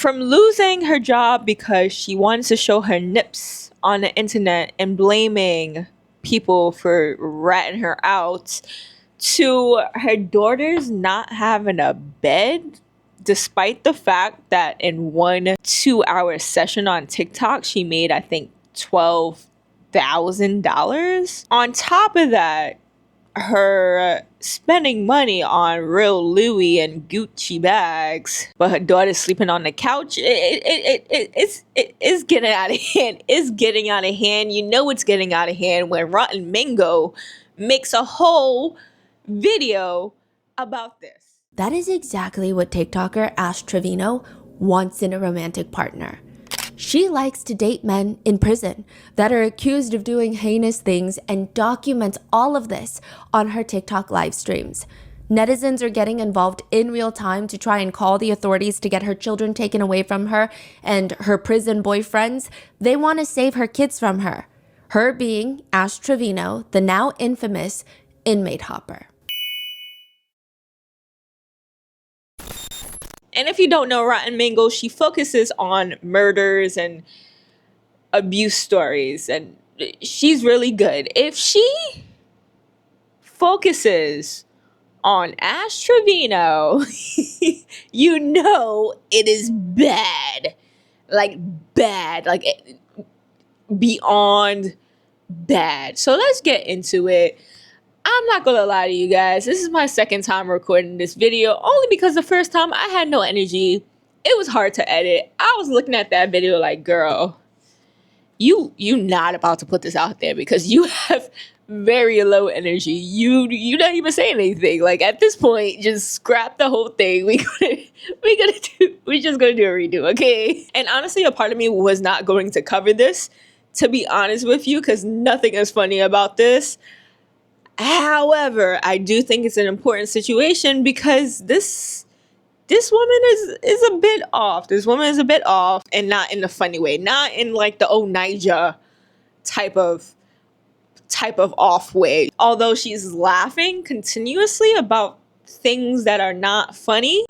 From losing her job because she wanted to show her nips on the internet and blaming people for ratting her out, to her daughters not having a bed, despite the fact that in one 2-hour session on TikTok, she made, I think, $12,000. On top of that, her spending money on real Louis and Gucci bags, but her daughter's sleeping on the couch. It's getting out of hand. It's getting out of hand. You know it's getting out of hand when Rotten Mango makes a whole video about this. That is exactly what TikToker AshTrevino wants in a romantic partner. She likes to date men in prison that are accused of doing heinous things and documents all of this on her TikTok live streams. Netizens are getting involved in real time to try and call the authorities to get her children taken away from her and her prison boyfriends. They want to save her kids from her. Her being AshTrevino, the now infamous inmate hopper. And if you don't know Rotten Mango, she focuses on murders and abuse stories, and she's really good. If she focuses on AshTrevino, you know it is bad. Like bad. Like beyond bad. So let's get into it. I'm not gonna lie to you guys, this is my second time recording this video, only because the first time I had no energy. It was hard to edit. I was looking at that video like, girl, you not about to put this out there because you have very low energy. You not even saying anything. Like at this point, just scrap the whole thing. We just gonna do a redo, okay? And honestly, a part of me was not going to cover this, to be honest with you, because nothing is funny about this. However, I do think it's an important situation because this woman is a bit off. This woman is a bit off, and not in the funny way, not in like the Onija type of off way. Although she's laughing continuously about things that are not funny.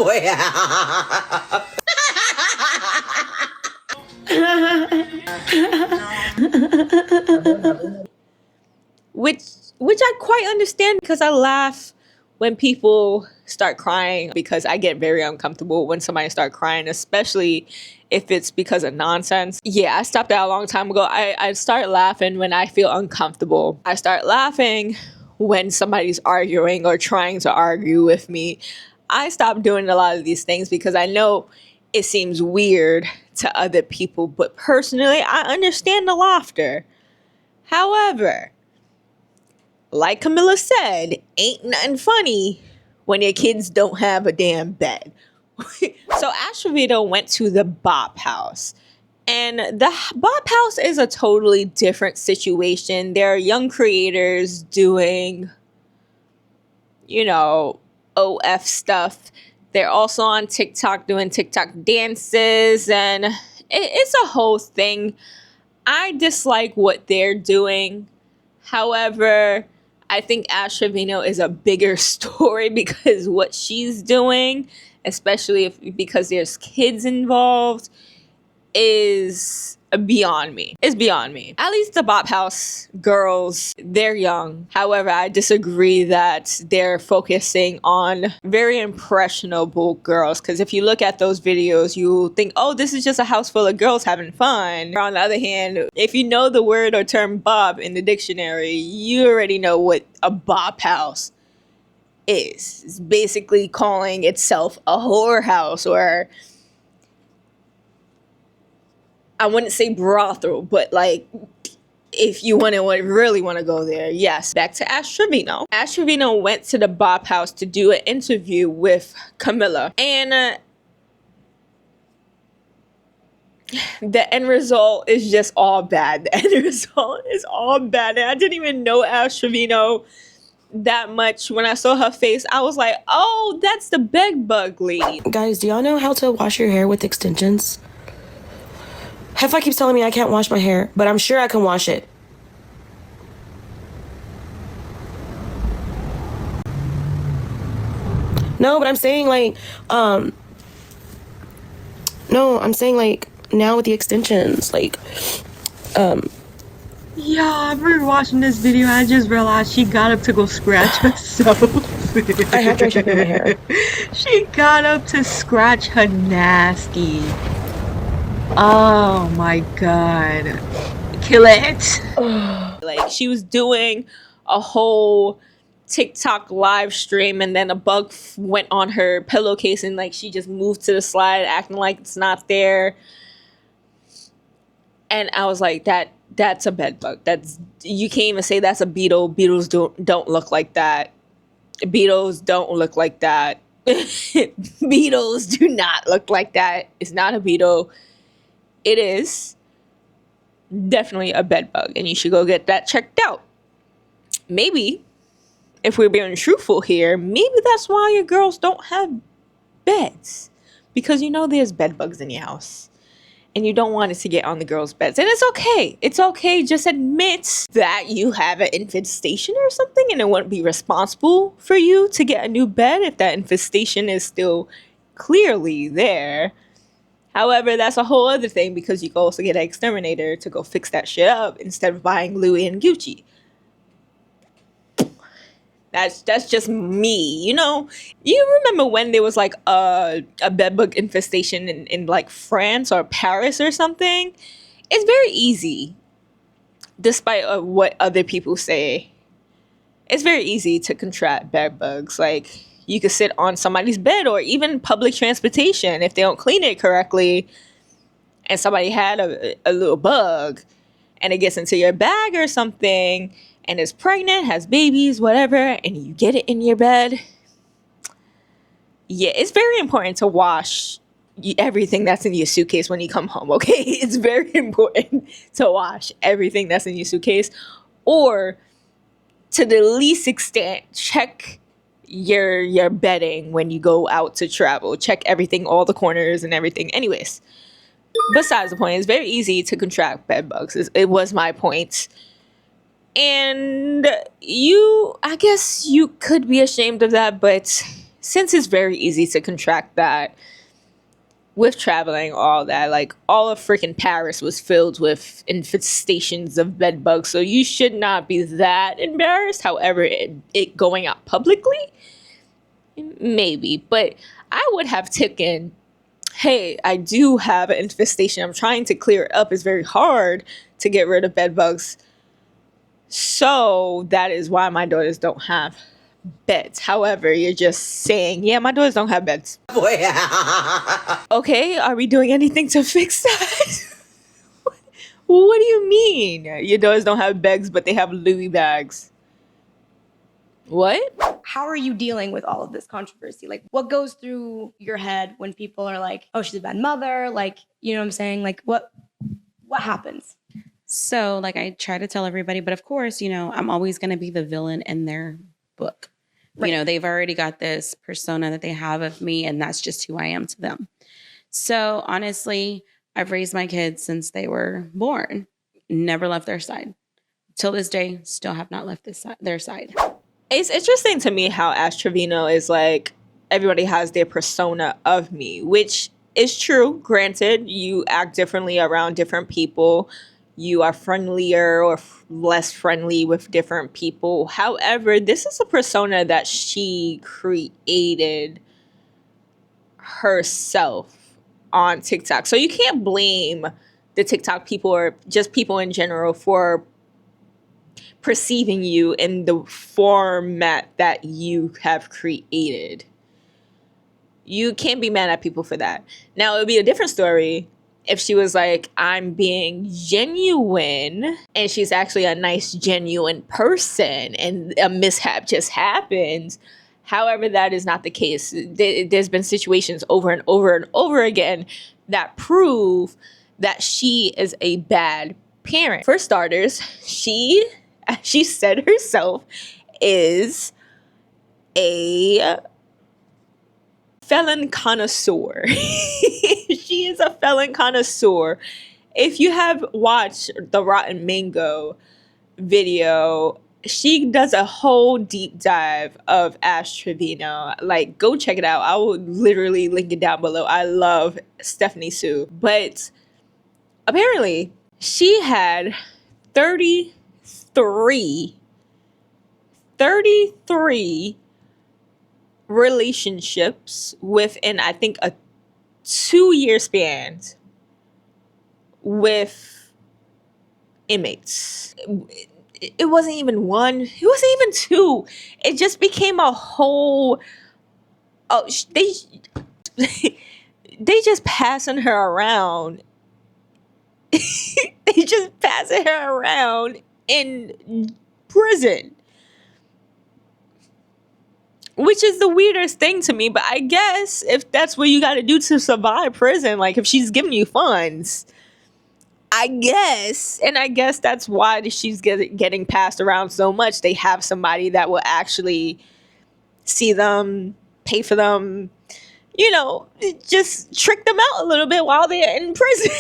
Which I quite understand, because I laugh when people start crying, because I get very uncomfortable when somebody starts crying, especially if it's because of nonsense. Yeah, I stopped that a long time ago. I start laughing when I feel uncomfortable. I start laughing when somebody's arguing or trying to argue with me. I stopped doing a lot of these things because I know it seems weird to other people, but personally, I understand the laughter. However, like Camilla said, ain't nothing funny when your kids don't have a damn bed. So AshTrevino went to the Bop House. And the Bop House is a totally different situation. There are young creators doing, you know, OF stuff. They're also on TikTok doing TikTok dances, and it's a whole thing. I dislike what they're doing. However, I think AshTrevino is a bigger story because what she's doing, especially because there's kids involved, is beyond me. It's beyond me. At least the Bop House girls, they're young. However, I disagree that they're focusing on very impressionable girls, because if you look at those videos, you think, oh, this is just a house full of girls having fun. On the other hand, if you know the word or term bop in the dictionary, you already know what a Bop House is. It's basically calling itself a whorehouse, or I wouldn't say brothel, but like, if you really want to go there, yes. Back to AshTrevino. AshTrevino went to the Bop House to do an interview with Camilla, and the end result is just all bad. The end result is all bad, and I didn't even know AshTrevino that much. When I saw her face, I was like, oh, that's the bed bug lady. Guys, do y'all know how to wash your hair with extensions? Heffa keeps telling me I can't wash my hair, but I'm sure I can wash it. No, but I'm saying, like, No, I'm saying, like, now with the extensions, like, Yeah, I'm rewatching this video. I just realized she got up to go scratch herself. I have dry shampoo in my hair. She got up to scratch her nasty. Oh my god. Kill it. Like, she was doing a whole TikTok live stream and then a bug went on her pillowcase and like she just moved to the slide acting like it's not there. And I was like, that's a bed bug. That's, you can't even say that's a beetle. Beetles don't look like that. Beetles don't look like that. Beetles do not look like that. It's not a beetle. It is definitely a bed bug, and you should go get that checked out. Maybe, if we're being truthful here, maybe that's why your girls don't have beds, because you know there's bed bugs in your house. And you don't want it to get on the girls' beds. And it's okay. It's okay. Just admit that you have an infestation or something, and it wouldn't be responsible for you to get a new bed if that infestation is still clearly there. However, that's a whole other thing, because you can also get an exterminator to go fix that shit up instead of buying Louis and Gucci. That's just me, you know? You remember when there was like a bedbug infestation in like France or Paris or something? It's very easy, despite what other people say. It's very easy to contract bed bugs. Like, you could sit on somebody's bed or even public transportation if they don't clean it correctly and somebody had a little bug and it gets into your bag or something and is pregnant, has babies, whatever, and you get it in your bed. Yeah, it's very important to wash everything that's in your suitcase when you come home, okay? It's very important to wash everything that's in your suitcase, or to the least extent, check your bedding when you go out to travel. Check everything, all the corners and everything. Anyways, besides the point, it's very easy to contract bed bugs. It was my point. And I guess you could be ashamed of that, but since it's very easy to contract that with traveling, all that, like all of freaking Paris was filled with infestations of bed bugs, so you should not be that embarrassed. However, it going out publicly, maybe, but I would have taken, hey, I do have an infestation, I'm trying to clear it up. It's very hard to get rid of bed bugs. So that is why my daughters don't have beds. However, you're just saying, yeah, my daughters don't have beds. Okay, are we doing anything to fix that? What do you mean? Your daughters don't have bags, but they have Louis bags. What? How are you dealing with all of this controversy? Like, what goes through your head when people are like, oh, she's a bad mother? Like, you know what I'm saying? Like, what happens? So, like, I try to tell everybody, but of course, you know, I'm always going to be the villain in their book. Right. You know, they've already got this persona that they have of me, and that's just who I am to them. So, honestly, I've raised my kids since they were born, never left their side. Till this day, still have not left their side. It's interesting to me how AshTrevino is like, everybody has their persona of me, which is true. Granted, you act differently around different people. You are friendlier or less friendly with different people. However, this is a persona that she created herself on TikTok. So you can't blame the TikTok people or just people in general for perceiving you in the format that you have created. You can't be mad at people for that. Now, it would be a different story if she was like, I'm being genuine, and she's actually a nice, genuine person, and a mishap just happens. However, that is not the case. There's been situations over and over and over again that prove that she is a bad parent. For starters, she said herself, is a felon connoisseur. She is a felon connoisseur. If you have watched the Rotten Mango video, she does a whole deep dive of AshTrevino. Like, go check it out. I will literally link it down below. I love Stephanie Sue. But apparently, she had 33 relationships within, I think, a 2-year span with inmates. It wasn't even one. It wasn't even two. It just became a whole. Oh, they just passing her around. They just passing her around in prison, which is the weirdest thing to me. But I guess if that's what you got to do to survive prison, like if she's giving you funds, I guess that's why she's getting passed around so much. They have somebody that will actually see them, pay for them, just trick them out a little bit while they're in prison.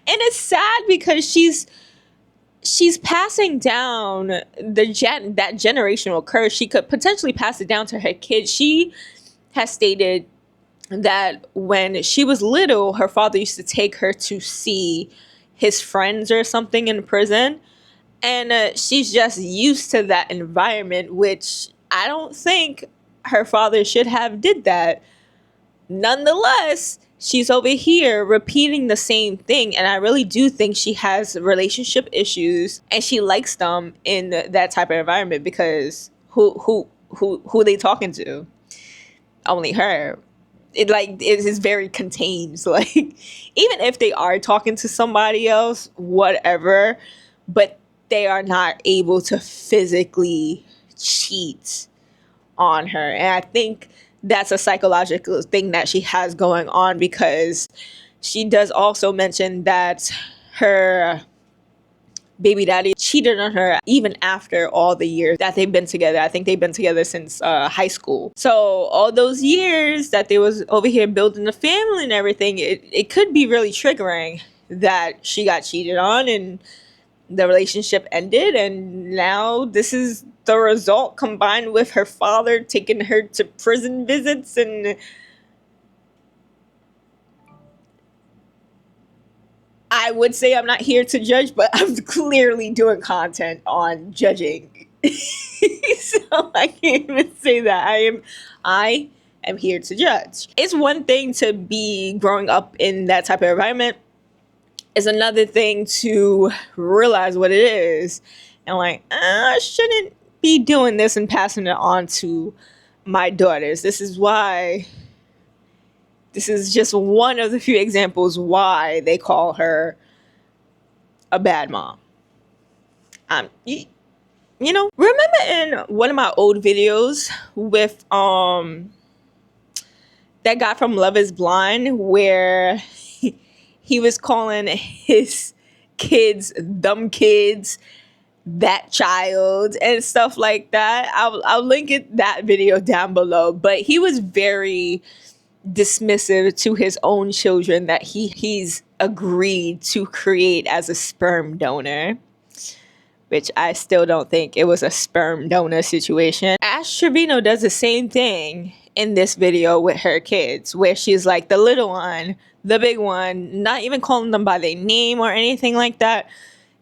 And it's sad because she's passing down that generational curse. She could potentially pass it down to her kids. She has stated that when she was little, her father used to take her to see his friends or something in prison. And she's just used to that environment, which I don't think her father should have did that. Nonetheless, she's over here repeating the same thing. And I really do think she has relationship issues and she likes them in that type of environment, because who they talking to? Only her. It is very contained. So, like, even if they are talking to somebody else, whatever, but they are not able to physically cheat on her. And I think that's a psychological thing that she has going on, because she does also mention that her baby daddy cheated on her even after all the years that they've been together. I think they've been together since high school. So all those years that they was over here building a family and everything, it could be really triggering that she got cheated on and the relationship ended, and now this is the result, combined with her father taking her to prison visits. And I would say I'm not here to judge, but I'm clearly doing content on judging. So I can't even say that. I am here to judge. It's one thing to be growing up in that type of environment. It's another thing to realize what it is and I shouldn't be doing this and passing it on to my daughters. This is just one of the few examples why they call her a bad mom. Remember in one of my old videos with that guy from Love is Blind, where he was calling his kids dumb kids, that child, and stuff like that. I'll link that video down below. But he was very dismissive to his own children that he's agreed to create as a sperm donor, which I still don't think it was a sperm donor situation. AshTrevino does the same thing in this video with her kids, where she's like, the little one, the big one, not even calling them by their name or anything like that.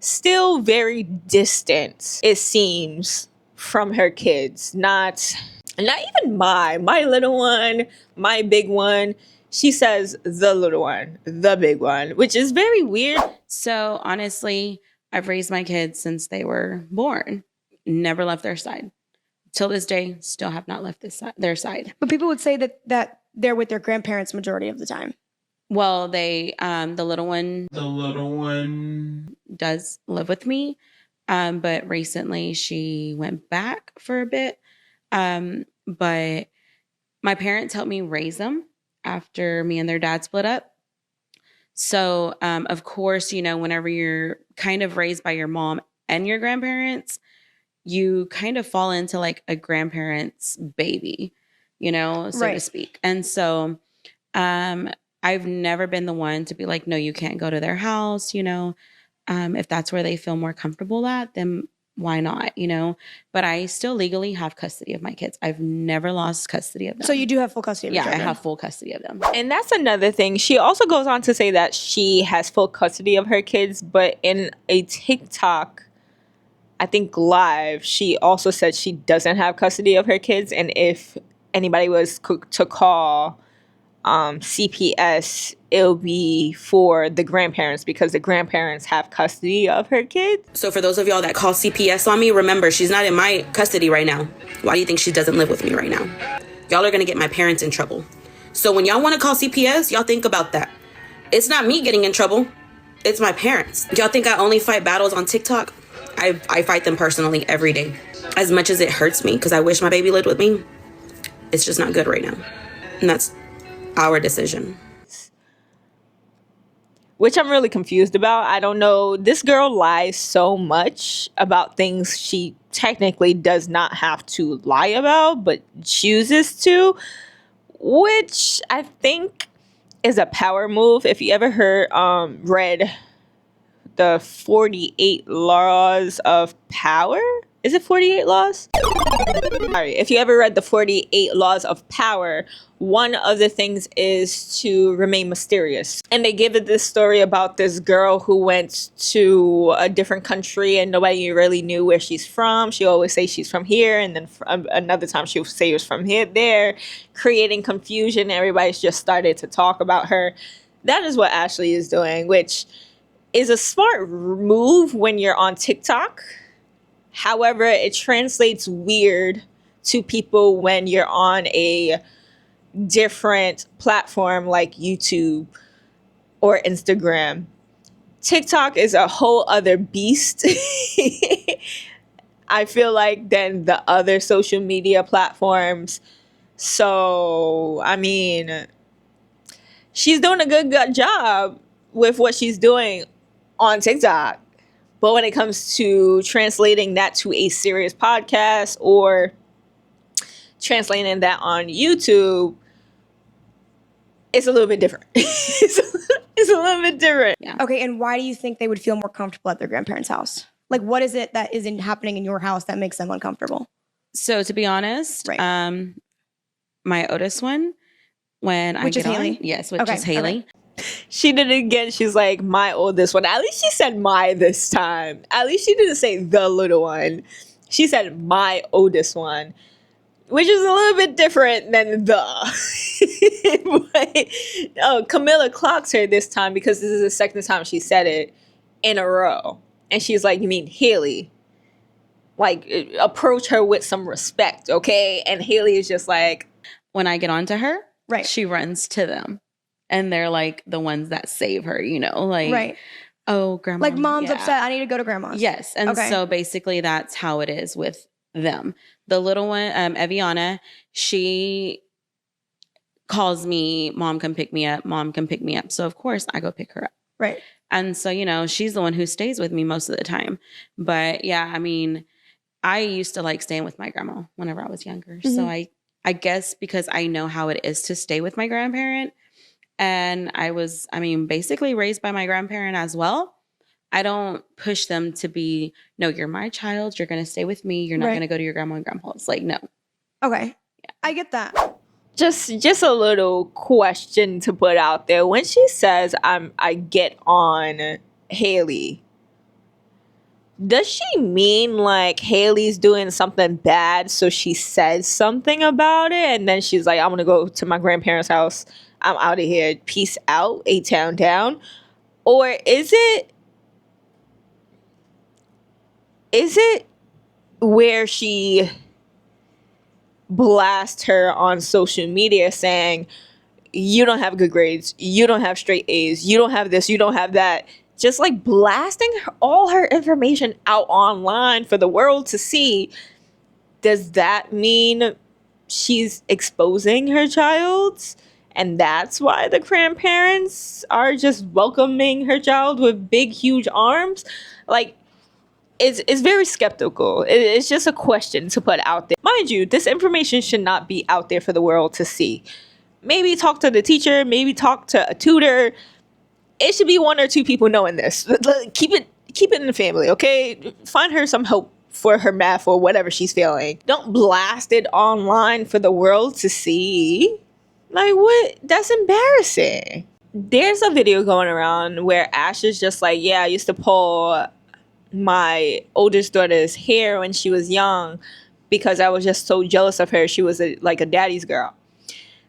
Still very distant, it seems, from her kids. Not even my little one, my big one. She says the little one, the big one, which is very weird. So honestly, I've raised my kids since they were born. Never left their side. Till this day, still have not left their side. But people would say that they're with their grandparents majority of the time. Well, the little one does live with me. But recently she went back for a bit. But my parents helped me raise them after me and their dad split up. So, of course, whenever you're kind of raised by your mom and your grandparents, you kind of fall into like a grandparent's baby, so to speak. And so, I've never been the one to be like, no, you can't go to their house, If that's where they feel more comfortable at, then why not, you know? But I still legally have custody of my kids. I've never lost custody of them. So you do have full custody of your children? I have full custody of them. And that's another thing. She also goes on to say that she has full custody of her kids, but in a TikTok, I think live, she also said she doesn't have custody of her kids. And if anybody was to call CPS, it'll be for the grandparents because the grandparents have custody of her kids. So for those of y'all that call CPS on me, remember, she's not in my custody right now. Why do you think she doesn't live with me right now? Y'all are going to get my parents in trouble. So when y'all want to call CPS, y'all think about that. It's not me getting in trouble. It's my parents. Y'all think I only fight battles on TikTok? I fight them personally every day. As much as it hurts me because I wish my baby lived with me, it's just not good right now. And that's our decision. Which I'm really confused about. I don't know. This girl lies so much about things she technically does not have to lie about, but chooses to, which I think is a power move. If you ever read the 48 Laws of Power, is it 48 Laws? Sorry, if you ever read the 48 Laws of Power, one of the things is to remain mysterious. And they give it this story about this girl who went to a different country and nobody really knew where she's from. She always say she's from here, and then another time she'll say it was from here, there, creating confusion. Everybody's just started to talk about her. That is what Ashley is doing, which is a smart move when you're on TikTok. However, it translates weird to people when you're on a different platform like YouTube or Instagram. TikTok is a whole other beast, I feel like, than the other social media platforms. So, I mean, she's doing a good job with what she's doing on TikTok. But when it comes to translating that to a serious podcast or translating that on YouTube, it's a little bit different. It's a little bit different. Yeah. Okay, and why do you think they would feel more comfortable at their grandparents' house? Like, what is it that isn't happening in your house that makes them uncomfortable? So to be honest, Right. My oldest one, when Which I is get Haley? on, yes, which Okay, is Haley. okay. She did it again. She's like, my oldest one. At least she said my this time. At least she didn't say the little one. She said my oldest one, which is a little bit different than the. But, Camilla clocks her this time because this is the second time she said it in a row. And she's like, you mean Haley? Like, approach her with some respect, okay? And Haley is just like, When I get onto her, Right. she runs to them. And they're like the ones that save her, you know, like, Right. oh, grandma. Like, mom's yeah. upset. I need to go to grandma's. Yes. And Okay. so basically that's how it is with them. The little one, Eviana, she calls me, mom, come pick me up. Mom, come pick me up. So of course I go pick her up. Right. And so, you know, she's the one who stays with me most of the time. But yeah, I mean, I used to like staying with my grandma whenever I was younger. Mhm. So I guess because I know how it is to stay with my grandparent, and I was, basically raised by my grandparent as well. I don't push them to be, no, you're my child. You're going to stay with me. You're not Right. going to go to your grandma and grandpa's. Like, no. Okay. I get that. just a little question to put out there. When she says I get on Haley, does she mean like Haley's doing something bad, so she says something about it, and then she's like, I'm gonna go to my grandparents' house. I'm out of here. Peace out. A-town down. Or is it where she blasts her on social media saying, you don't have good grades, you don't have straight A's, you don't have this, you don't have that, just like blasting all her information out online for the world to see? Does that mean she's exposing her child? And that's why the grandparents are just welcoming her child with big, huge arms? Like, it's very skeptical. It's just a question to put out there. Mind you, this information should not be out there for the world to see. Maybe talk to the teacher, maybe talk to a tutor. It should be one or two people knowing this. Keep it keep it in the family, okay? Find her some help for her math or whatever she's feeling. Don't blast it online for the world to see. Like, what? That's embarrassing. There's a video going around where Ash is just like, yeah, I used to pull my oldest daughter's hair when she was young because I was just so jealous of her. She was like a daddy's girl.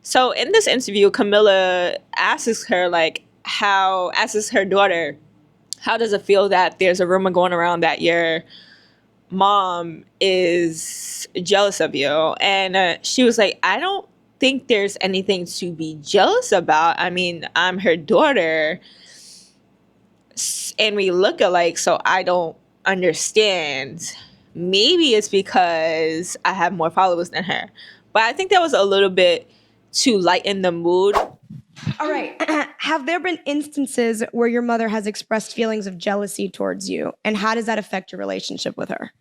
So in this interview, Camilla asks her asks her daughter, how does it feel that there's a rumor going around that your mom is jealous of you? And she was like, I don't think there's anything to be jealous about. I mean, I'm her daughter and we look alike, so I don't understand. Maybe it's because I have more followers than her. But I think that was a little bit to lighten the mood. All right. Have there been instances where your mother has expressed feelings of jealousy towards you? And how does that affect your relationship with her?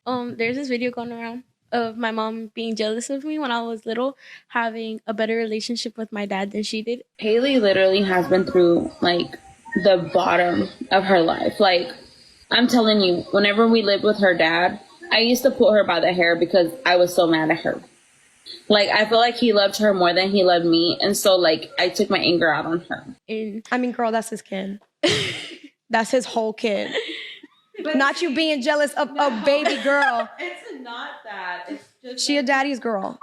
There's this video going around of my mom being jealous of me when I was little, having a better relationship with my dad than she did. Haley literally has been through like the bottom of her life. Like, I'm telling you, whenever we lived with her dad, I used to pull her by the hair because I was so mad at her. Like, I feel like he loved her more than he loved me. And so, like, I took my anger out on her. And I mean, girl, that's his kid. That's his whole kid. But not you being jealous of a baby girl. It's not that. It's just She a daddy's girl.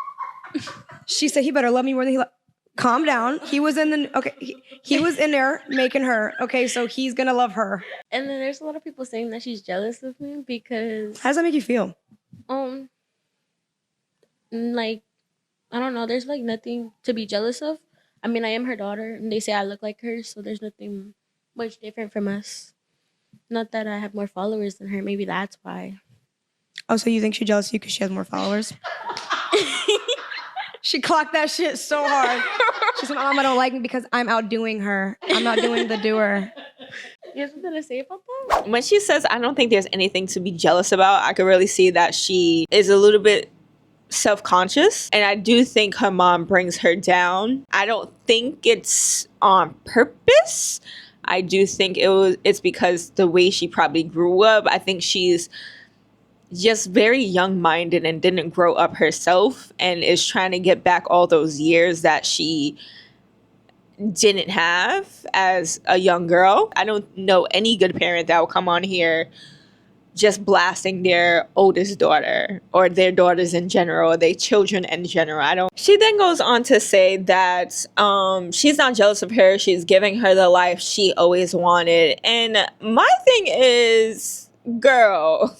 She said he better love me more than he calm down. He was in the he was in there making her. Okay, so he's gonna love her. and then there's a lot of people saying that she's jealous of me because How does that make you feel? like, I don't know, there's like nothing to be jealous of. I mean, I am her daughter and they say I look like her, so there's nothing much different from us. Not that I have more followers than her, maybe that's why. Oh, so you think she's jealous of you because she has more followers? She clocked that shit so hard. She said, Mom, I don't like me because I'm outdoing her. I'm outdoing the doer. You have something to say about that? When she says, I don't think there's anything to be jealous about, I could really see that she is a little bit self-conscious. And I do think her mom brings her down. I don't think it's on purpose. I do think it's because the way she probably grew up. I think she's just very young-minded and didn't grow up herself and is trying to get back all those years that she didn't have as a young girl. I don't know any good parent that will come on here just blasting their oldest daughter or their daughters in general, or their children in general. She then goes on to say that she's not jealous of her. She's giving her the life she always wanted. And my thing is, girl,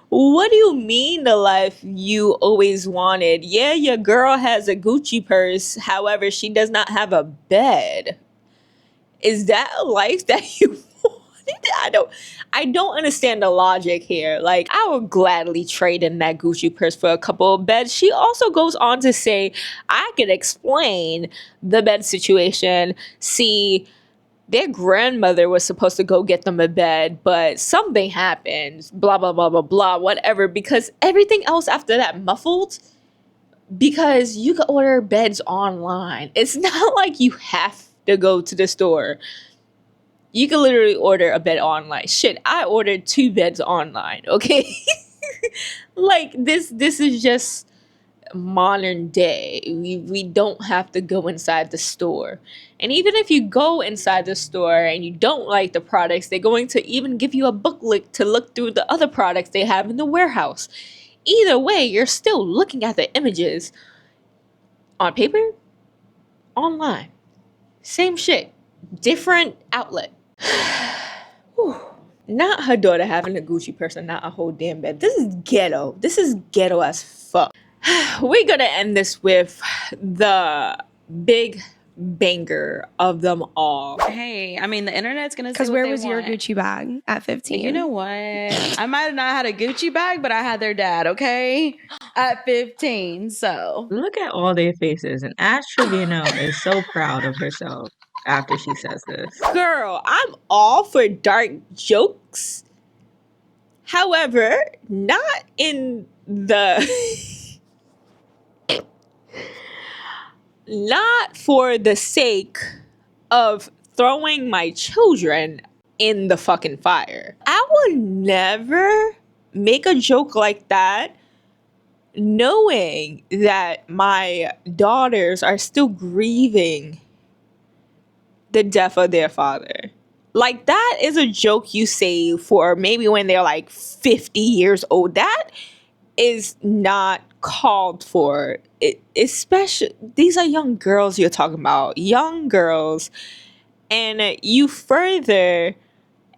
what do you mean the life you always wanted? Yeah, your girl has a Gucci purse. However, she does not have a bed. Is that a life that you wanted? I don't understand the logic here. Like, I would gladly trade in that Gucci purse for a couple of beds. She also goes on to say, I could explain the bed situation. See, their grandmother was supposed to go get them a bed, but something happened, blah, blah, blah, blah, blah, whatever, because everything else after that muffled, because you can order beds online. It's not like you have to go to the store. You can literally order a bed online. Shit, I ordered 2 beds online, okay? Like, this is just modern day. We don't have to go inside the store. And even if you go inside the store and you don't like the products, they're going to even give you a booklet to look through the other products they have in the warehouse. Either way, you're still looking at the images on paper, online. Same shit, different outlet. Not her daughter having a Gucci purse and not a whole damn bed. This is ghetto. This is ghetto as fuck. We're gonna end this with the big banger of them all. Hey, I mean, the internet's gonna say Because what where they was your want. Gucci bag at 15? You know what? I might have not had a Gucci bag, but I had their dad, okay? At 15, so. Look at all their faces, and AshTrevino is so proud of herself after she says this. Girl, I'm all for dark jokes. However, not in the not for the sake of throwing my children in the fucking fire. I will never make a joke like that knowing that my daughters are still grieving the death of their father. Like, that is a joke you say for maybe when they're like 50 years old. That is not called for. Especially, these are young girls you're talking about. Young girls. And you further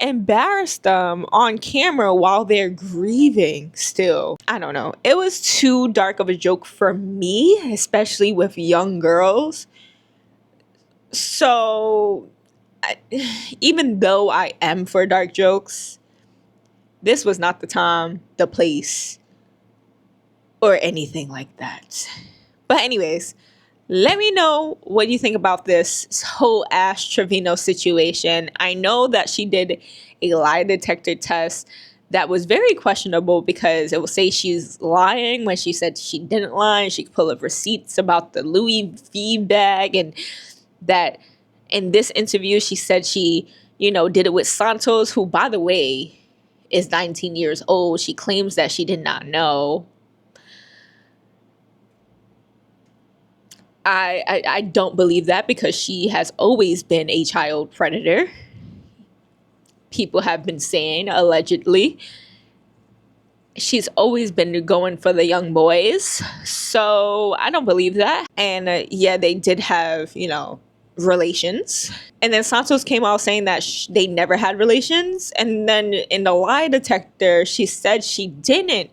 embarrass them on camera while they're grieving still. I don't know. It was too dark of a joke for me, especially with young girls. So, even though I am for dark jokes, this was not the time, the place, or anything like that. But anyways, let me know what you think about this whole AshTrevino situation. I know that she did a lie detector test that was very questionable because it will say she's lying when she said she didn't lie. She could pull up receipts about the Louis V bag, and that in this interview she said she, did it with Santos, who, by the way, is 19 years old. She claims that she did not know. I don't believe that because she has always been a child predator. People have been saying, allegedly. She's always been going for the young boys. So I don't believe that. And yeah, they did have, relations. And then Santos came out saying that they never had relations. And then in the lie detector, she said she didn't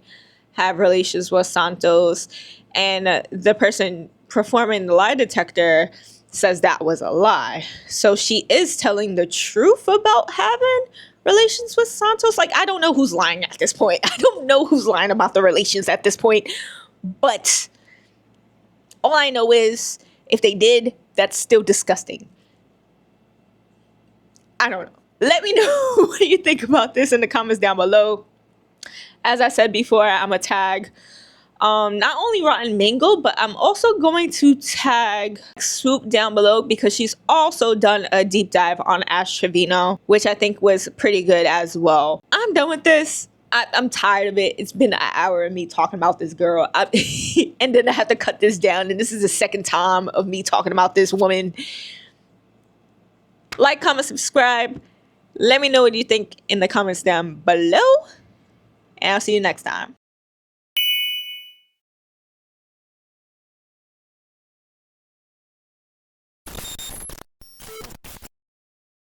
have relations with Santos. And the person performing the lie detector says that was a lie. So she is telling the truth about having relations with Santos. Like, I don't know who's lying at this point. I don't know who's lying about the relations at this point. But all I know is if they did, that's still disgusting. I don't know. Let me know what you think about this in the comments down below. As I said before, I'm a tag not only Rotten Mango, but I'm also going to tag Swoop down below because she's also done a deep dive on AshTrevino, which I think was pretty good as well. I'm done with this. I'm tired of it. It's been an hour of me talking about this girl. And then I have to cut this down. And this is the second time of me talking about this woman. Like, comment, subscribe. Let me know what you think in the comments down below. And I'll see you next time.